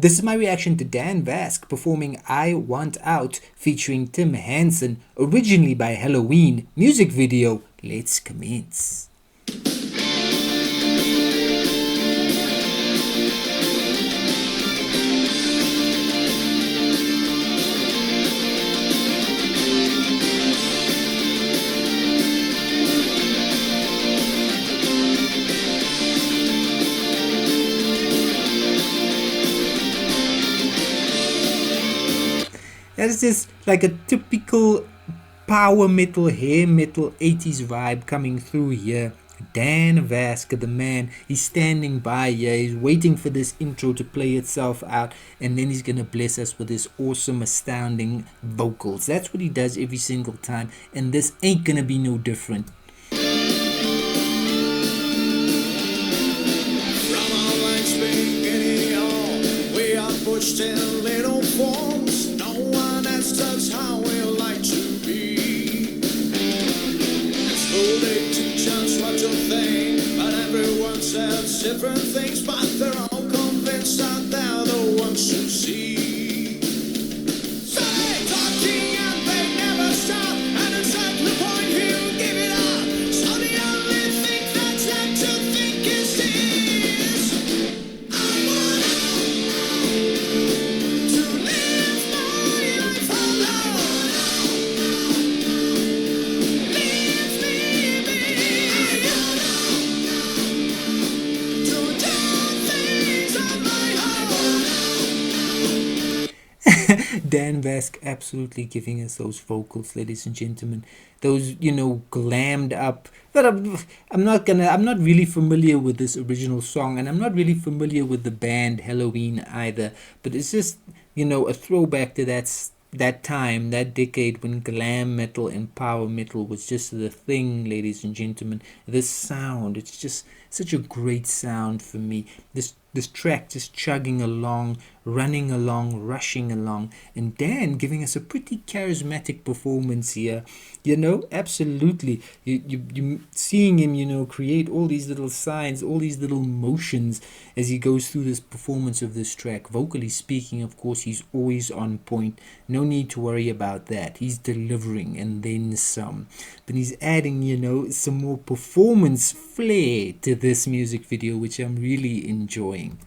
This is my reaction to Dan Vasc performing I Want Out featuring Tim Hansen, originally by Helloween. Music video, let's commence. That's just like a typical power metal, hair metal 80s vibe coming through here. Dan Vasc, the man, he's standing by here. He's waiting for this intro to play itself out, and then he's gonna bless us with his awesome, astounding vocals. That's what he does every single time, and this ain't gonna be no different. We are pushed in little forms. No one asks us how we like to be. So they teach us what to think, but everyone says different things. But they're all convinced that they're the ones who see. So they talking and they never stop, and it's at the point you give it up. So the only thing that's left to think is this: I want to live my life alone. Leave me be. To do things on my own. Dan Vasc absolutely giving us those vocals, ladies and gentlemen. Those, glammed up. But I'm not really familiar with this original song, and I'm not really familiar with the band Helloween either. But it's just, a throwback to that time, that decade when glam metal and power metal was just the thing, ladies and gentlemen. This sound, it's just such a great sound for me. This track just chugging along, running along, rushing along, and Dan giving us a pretty charismatic performance here. Absolutely. You seeing him, create all these little signs, all these little motions as he goes through this performance of this track. Vocally speaking, of course, he's always on point. No need to worry about that. He's delivering and then some. But he's adding, some more performance flair to this music video, which I'm really enjoying.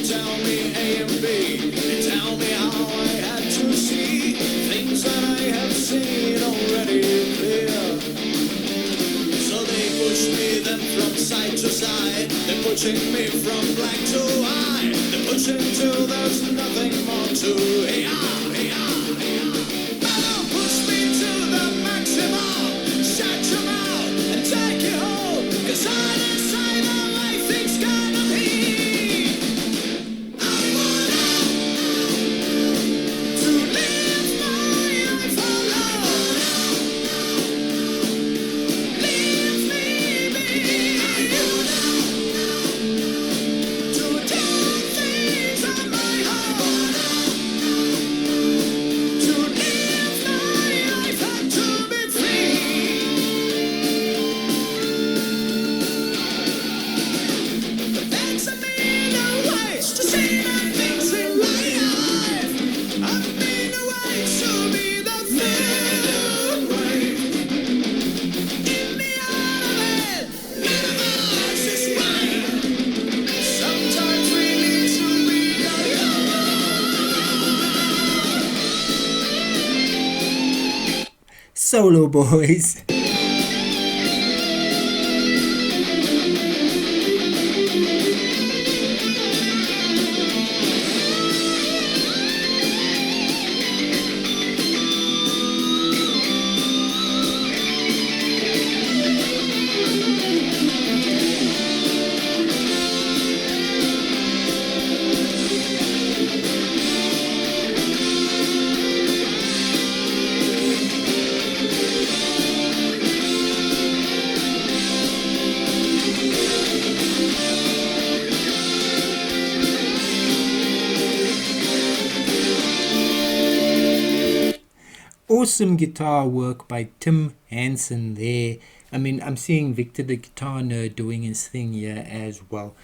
Tell me A and B, they tell me how I had to see things that I have seen already clear. So they push me then from side to side, they're pushing me from black to white, they're pushing till there's nothing more to hey ah, hey ah, hey ah. Now push me to the maximum, shut your mouth and take it home, 'cause I decide the way things gonna be. Solo boys. awesome guitar work by Tim Hansen there. I mean, I'm seeing Victor the guitar nerd doing his thing here as well.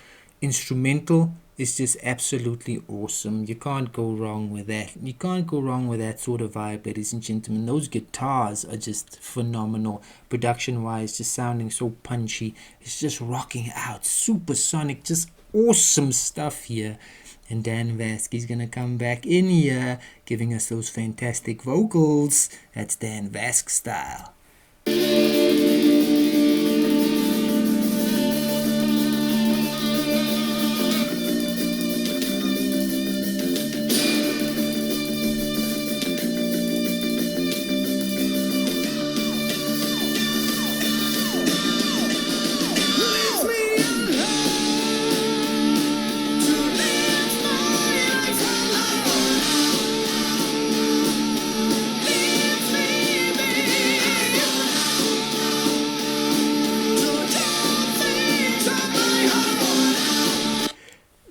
Instrumental is just absolutely awesome. You can't go wrong with that. You can't go wrong with that sort of vibe, ladies and gentlemen. Those guitars are just phenomenal. Production wise, just sounding so punchy. It's just rocking out. Supersonic, just awesome stuff here. And Dan Vasc is going to come back in here, giving us those fantastic vocals. That's Dan Vasc style.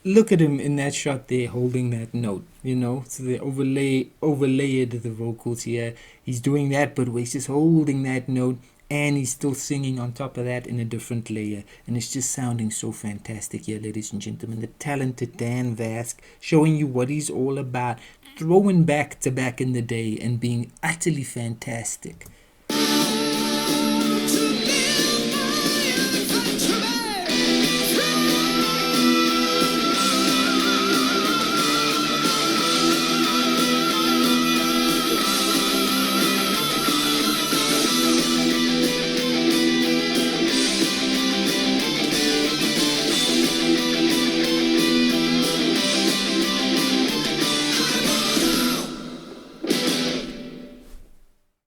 Look at him in that shot there holding that note, so they overlaid the vocals here. He's doing that, but he's just holding that note, and he's still singing on top of that in a different layer, and it's just sounding so fantastic here, ladies and gentlemen. The talented Dan Vasc showing you what he's all about, throwing back to back in the day and being utterly fantastic.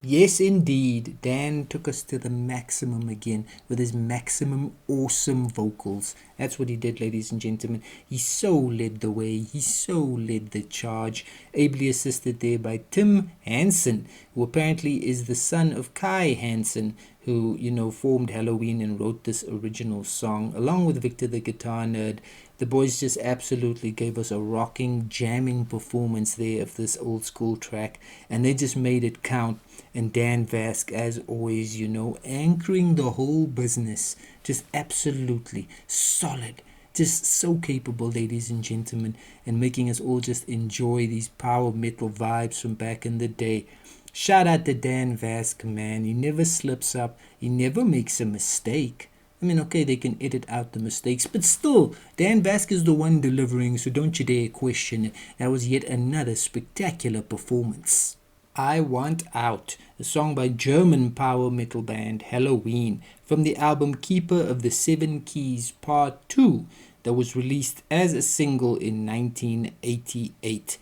Yes, indeed, Dan took us to the maximum again with his maximum awesome vocals. That's what he did, ladies and gentlemen. He so led the way. He so led the charge. Ably assisted there by Tim Hansen, who apparently is the son of Kai Hansen, who, formed Helloween and wrote this original song, along with Victor the guitar nerd. The boys just absolutely gave us a rocking, jamming performance there of this old school track, and they just made it count. And Dan Vasc, as always, anchoring the whole business, just absolutely solid, just so capable, ladies and gentlemen, and making us all just enjoy these power metal vibes from back in the day. Shout out to Dan Vasc, man. He never slips up. He never makes a mistake. I mean, okay, they can edit out the mistakes, but still, Dan Vasc is the one delivering, so don't you dare question it. That was yet another spectacular performance. I Want Out, a song by German power metal band Helloween, from the album Keeper of the Seven Keys Part 2, that was released as a single in 1988.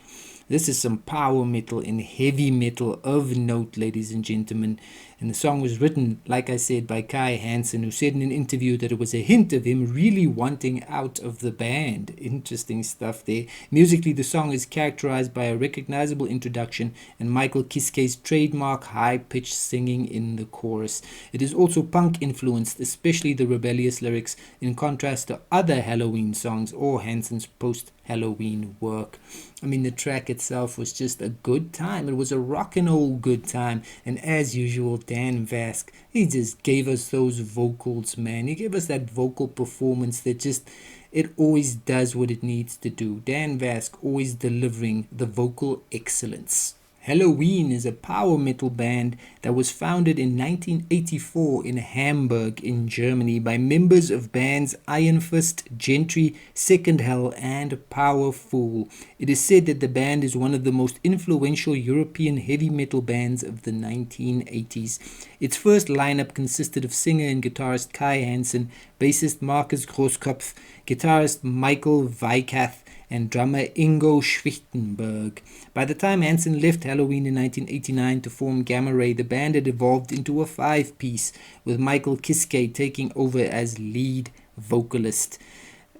This is some power metal and heavy metal of note, ladies and gentlemen. And the song was written, like I said, by Kai Hansen, who said in an interview that it was a hint of him really wanting out of the band. Interesting stuff there. Musically, the song is characterized by a recognizable introduction and Michael Kiskey's trademark high-pitched singing in the chorus. It is also punk-influenced, especially the rebellious lyrics, in contrast to other Helloween songs or Hansen's post-Helloween work. I mean, the track itself was just a good time. It was a rockin' old good time. And as usual, Dan Vasc, he just gave us those vocals, man. He gave us that vocal performance that just, it always does what it needs to do. Dan Vasc always delivering the vocal excellence. Helloween is a power metal band that was founded in 1984 in Hamburg in Germany by members of bands Iron Fist, Gentry, Second Hell, and Powerful. It is said that the band is one of the most influential European heavy metal bands of the 1980s. Its first lineup consisted of singer and guitarist Kai Hansen, bassist Markus Grosskopf, guitarist Michael Weikath, and drummer Ingo Schwichtenberg. By the time Hansen left Helloween in 1989 to form Gamma Ray, the band had evolved into a five-piece, with Michael Kiskey taking over as lead vocalist.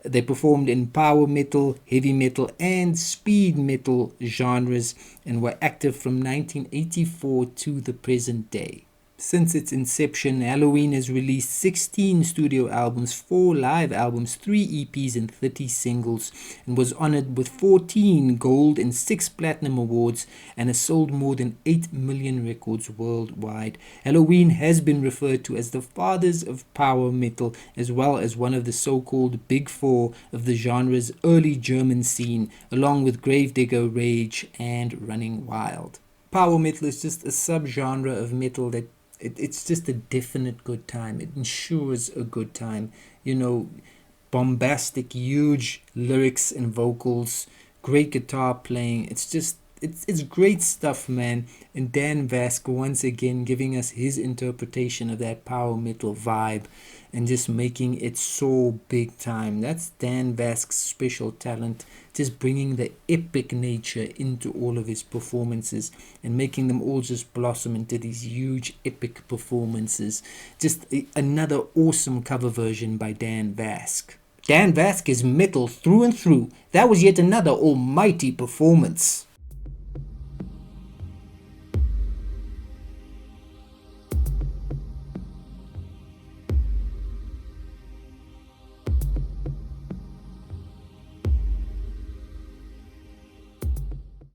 They performed in power metal, heavy metal, and speed metal genres and were active from 1984 to the present day. Since its inception, Helloween has released 16 studio albums, 4 live albums, 3 EPs, and 30 singles, and was honored with 14 gold and 6 platinum awards, and has sold more than 8 million records worldwide. Helloween has been referred to as the fathers of power metal, as well as one of the so-called Big Four of the genre's early German scene, along with Gravedigger, Rage, and Running Wild. Power metal is just a subgenre of metal that it's just a definite good time. It ensures a good time. You know, bombastic, huge lyrics and vocals, great guitar playing. It's great stuff, man. And Dan Vasc once again giving us his interpretation of that power metal vibe and just making it so big time. That's Dan Vasc's special talent, just bringing the epic nature into all of his performances and making them all just blossom into these huge epic performances. Just another awesome cover version by Dan Vasc. Dan Vasc is metal through and through. That was yet another almighty performance.